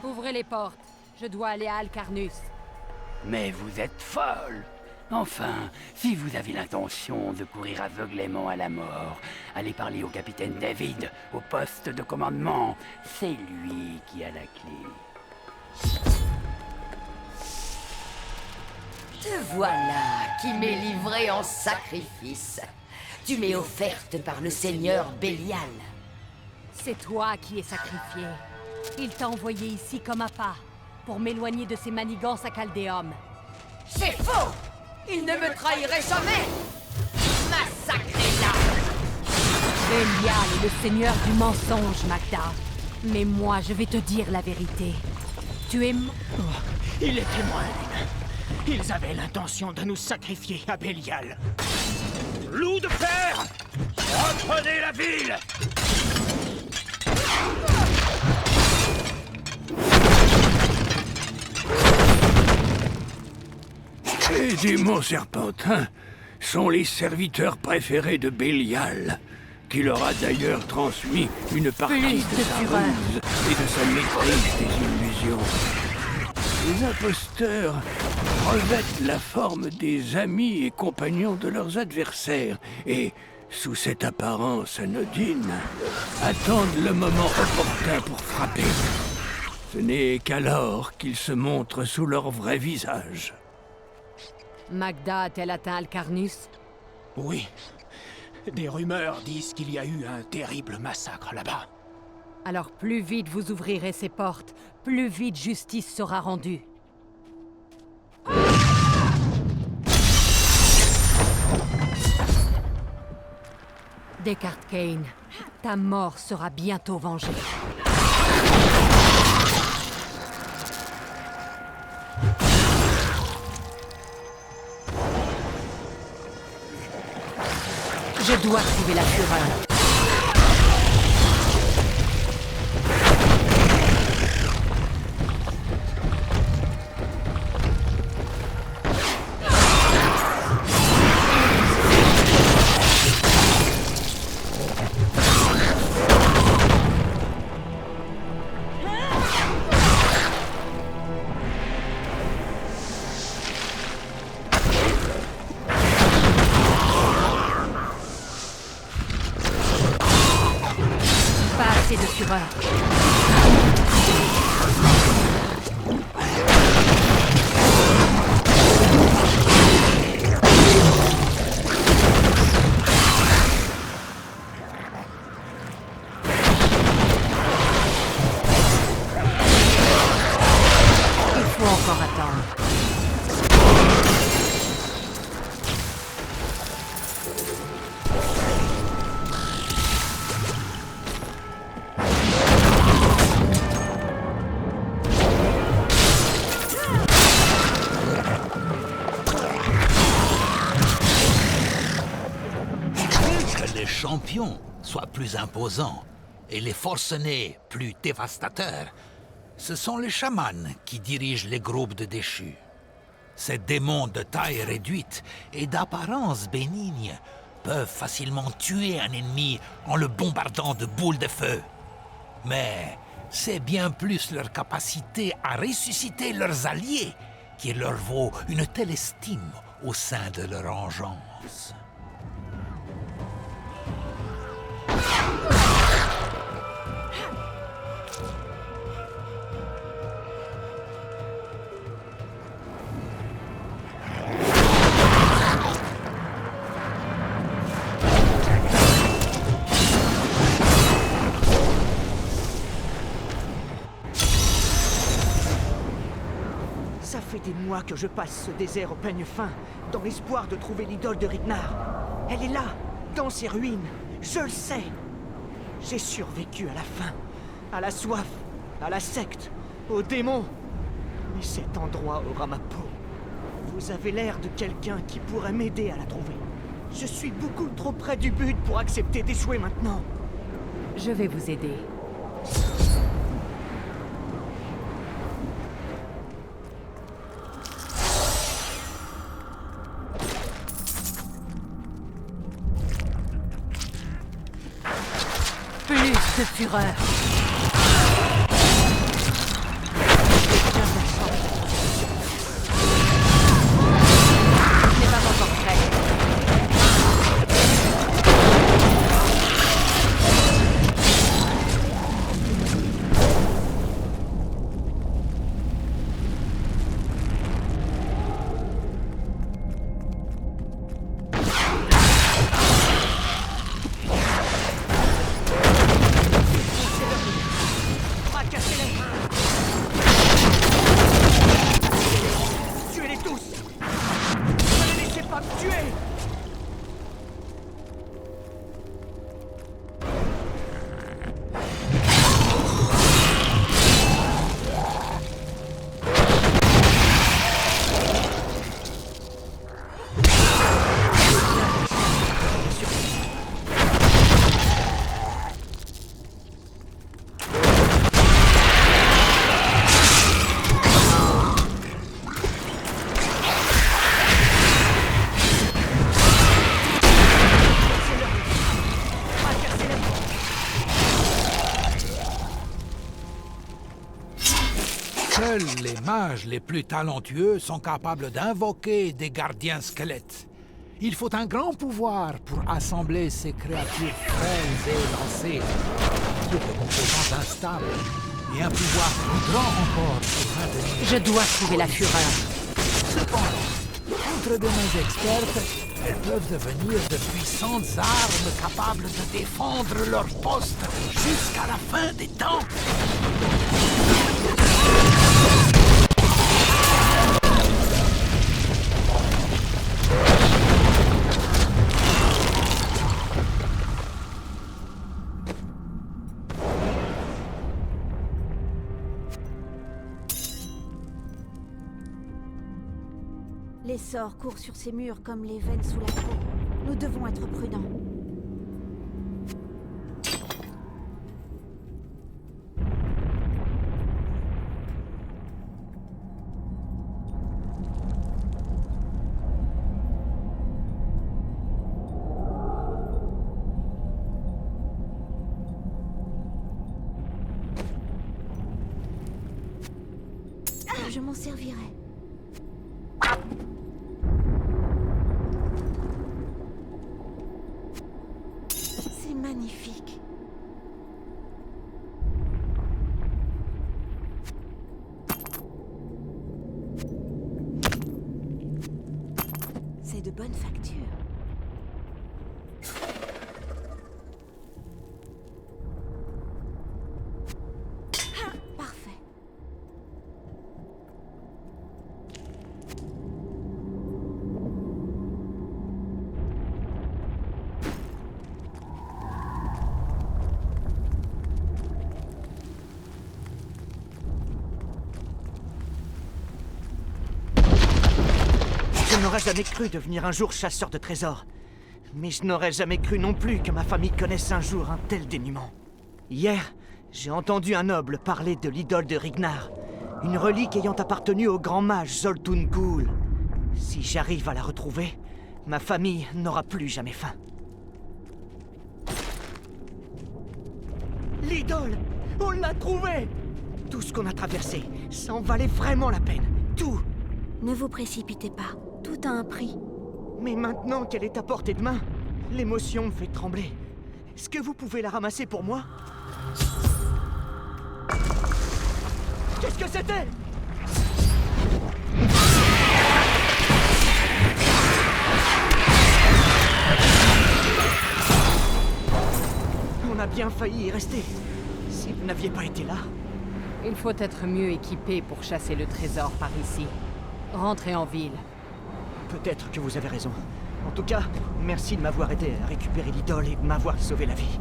Ouvrez les portes. Je dois aller à Alcarnus. Mais vous êtes folle! Enfin, si vous avez l'intention de courir aveuglément à la mort, allez parler au capitaine David, au poste de commandement. C'est lui qui a la clé. Te voilà qui m'est livré en sacrifice. Tu m'es offerte par le seigneur Bélial. C'est toi qui es sacrifié. Il t'a envoyé ici comme appât, pour m'éloigner de ses manigances à Chaldéum. C'est faux! Il ne me trahirait jamais! Massacrez-la! Bélial est le seigneur du mensonge, Magda. Mais moi, je vais te dire la vérité. Tu es... Il est témoin. Ils avaient l'intention de nous sacrifier à Bélial. Loup de fer! Reprenez la ville! Les démons serpentins sont les serviteurs préférés de Bélial, qui leur a d'ailleurs transmis une partie de sa ruse et de sa maîtrise des illusions. Les imposteurs revêtent la forme des amis et compagnons de leurs adversaires et, sous cette apparence anodine, attendent le moment opportun pour frapper. Ce n'est qu'alors qu'ils se montrent sous leur vrai visage. Magda a-t-elle atteint Alcarnus? Oui. Des rumeurs disent qu'il y a eu un terrible massacre là-bas. Alors plus vite vous ouvrirez ces portes, plus vite justice sera rendue. Descartes Kane, ta mort sera bientôt vengée. Je dois trouver la fureur. De fureur. Il faut encore attendre. Les champions soient plus imposants et les forcenés plus dévastateurs, ce sont les chamans qui dirigent les groupes de déchus. Ces démons de taille réduite et d'apparence bénigne peuvent facilement tuer un ennemi en le bombardant de boules de feu. Mais c'est bien plus leur capacité à ressusciter leurs alliés qui leur vaut une telle estime au sein de leur engeance. Ça fait des mois que je passe ce désert au peigne fin, dans l'espoir de trouver l'idole de Ragnar. Elle est là, dans ces ruines. Je le sais. J'ai survécu à la faim, à la soif, à la secte, aux démons. Mais cet endroit aura ma peau. Vous avez l'air de quelqu'un qui pourrait m'aider à la trouver. Je suis beaucoup trop près du but pour accepter d'échouer maintenant. Je vais vous aider. Plus de fureur. Tuez-les tous! Ne les laissez pas me tuer! Seuls les mages les plus talentueux sont capables d'invoquer des gardiens squelettes. Il faut un grand pouvoir pour assembler ces créatures frêles et élancées, toutes les composantes instables, et un pouvoir plus grand encore pour maintenir... Je dois trouver la fureur. Cependant, entre des mains expertes, elles peuvent devenir de puissantes armes capables de défendre leur poste jusqu'à la fin des temps. Les sorts courent sur ces murs comme les veines sous la peau. Nous devons être prudents. Je m'en servirai. C'est magnifique. C'est de bonne facture. Ah, parfait. Je n'aurais jamais cru devenir un jour chasseur de trésors. Mais je n'aurais jamais cru non plus que ma famille connaisse un jour un tel dénuement. Hier, j'ai entendu un noble parler de l'idole de Ragnar, une relique ayant appartenu au grand mage Zoltun Kull. Si j'arrive à la retrouver, ma famille n'aura plus jamais faim. L'idole! On l'a trouvée! Tout ce qu'on a traversé, ça en valait vraiment la peine. Tout! Ne vous précipitez pas. Tout a un prix. Mais maintenant qu'elle est à portée de main, l'émotion me fait trembler. Est-ce que vous pouvez la ramasser pour moi? Qu'est-ce que c'était? On a bien failli y rester. Si vous n'aviez pas été là... Il faut être mieux équipé pour chasser le trésor par ici. Rentrez en ville. Peut-être que vous avez raison. En tout cas, merci de m'avoir aidé à récupérer l'idole et de m'avoir sauvé la vie.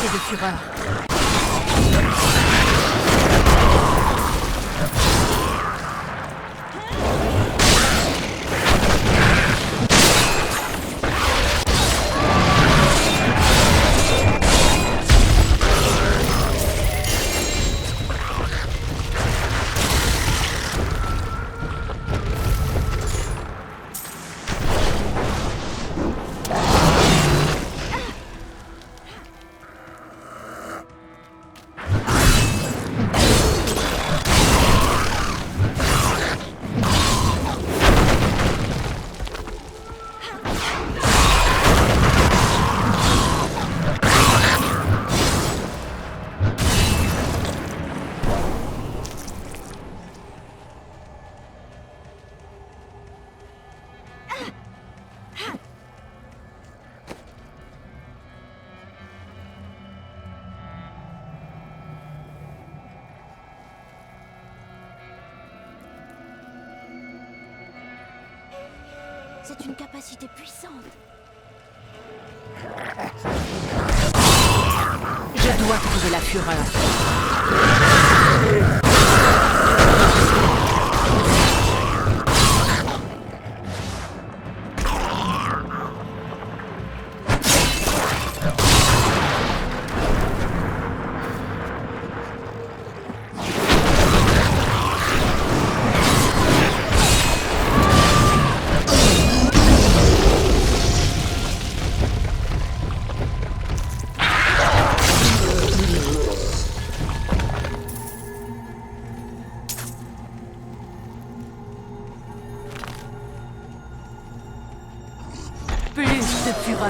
assez de fureur. C'est une capacité puissante. Je dois trouver la fureur. Plus de fureur.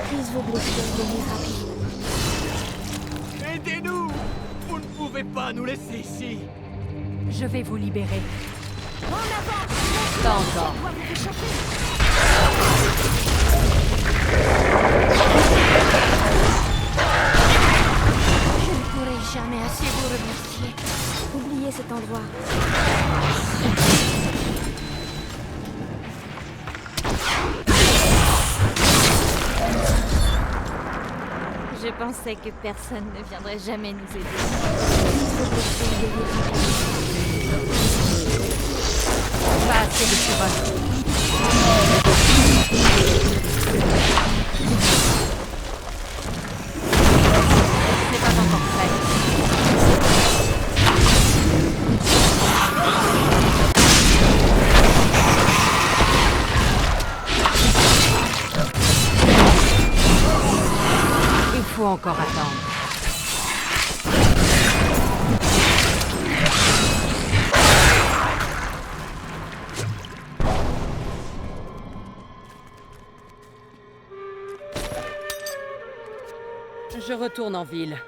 Prise vos blessures de miracle. Aidez-nous! Vous ne pouvez pas nous laisser ici! Je vais vous libérer. En avant! Pas encore. Dois vous échapper. Je ne pourrai jamais assez vous remercier. Oubliez cet endroit. Je pensais que personne ne viendrait jamais nous aider. Pas assez de fureur. C'est pas encore prêt. Il faut encore attendre. Je retourne en ville.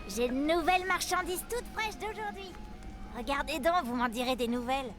J'ai de nouvelles marchandises toutes fraîches d'aujourd'hui. Regardez donc, vous m'en direz des nouvelles.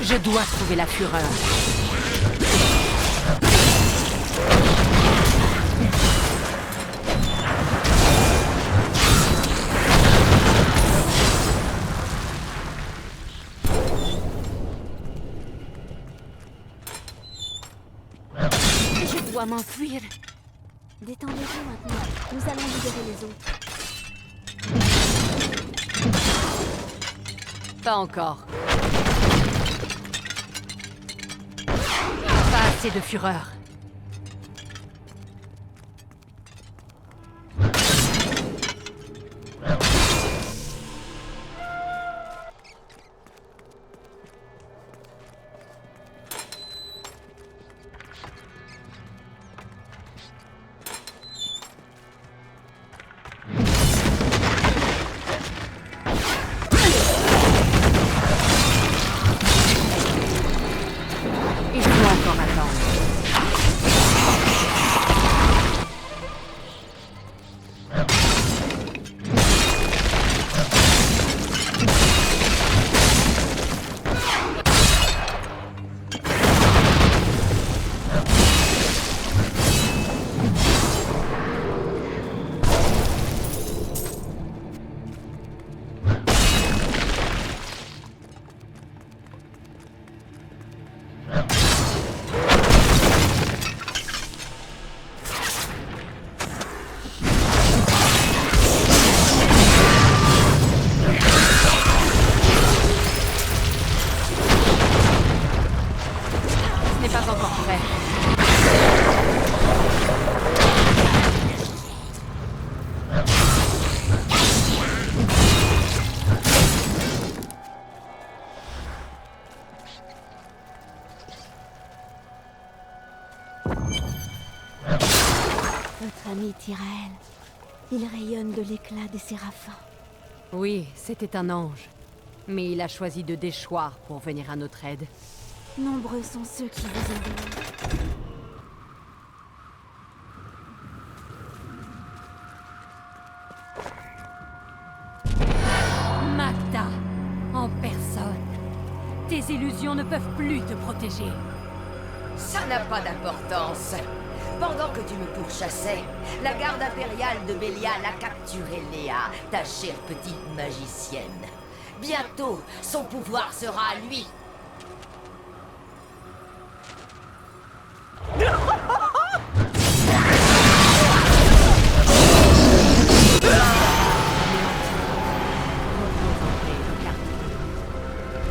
Je dois trouver la fureur. Je dois m'enfuir. Détendez-vous maintenant. Nous allons libérer les autres. Pas encore. Pas assez de fureur. Il faut encore attendre. Ce n'est pas encore prêt. Votre ami Tyrael. Il rayonne de l'éclat des séraphins. Oui, c'était un ange. Mais il a choisi de déchoir pour venir à notre aide. Nombreux sont ceux qui vous aident. Magda, en personne. Tes illusions ne peuvent plus te protéger. Ça n'a pas d'importance. Pendant que tu me pourchassais, la garde impériale de Bélial a capturé Léa, ta chère petite magicienne. Bientôt, son pouvoir sera à lui.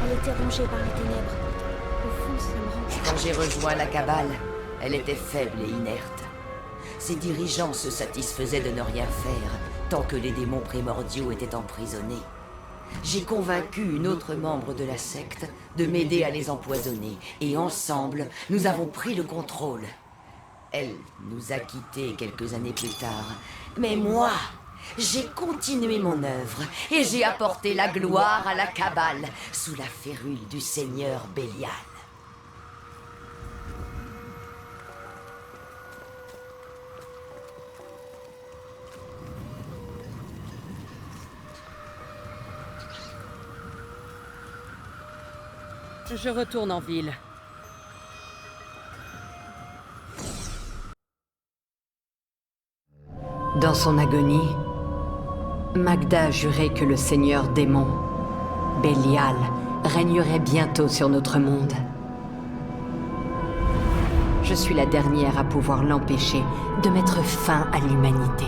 Elle était rongée par les ténèbres. Au fond, ça me rend... Quand j'ai rejoint la cabale, elle était faible et inerte. Ses dirigeants se satisfaisaient de ne rien faire, tant que les démons primordiaux étaient emprisonnés. J'ai convaincu une autre membre de la secte de m'aider à les empoisonner, et ensemble, nous avons pris le contrôle. Elle nous a quittés quelques années plus tard, mais moi, j'ai continué mon œuvre, et j'ai apporté la gloire à la cabale, sous la férule du seigneur Bélial. Je retourne en ville. Dans son agonie, Magda jurait que le seigneur démon, Bélial, régnerait bientôt sur notre monde. Je suis la dernière à pouvoir l'empêcher de mettre fin à l'humanité.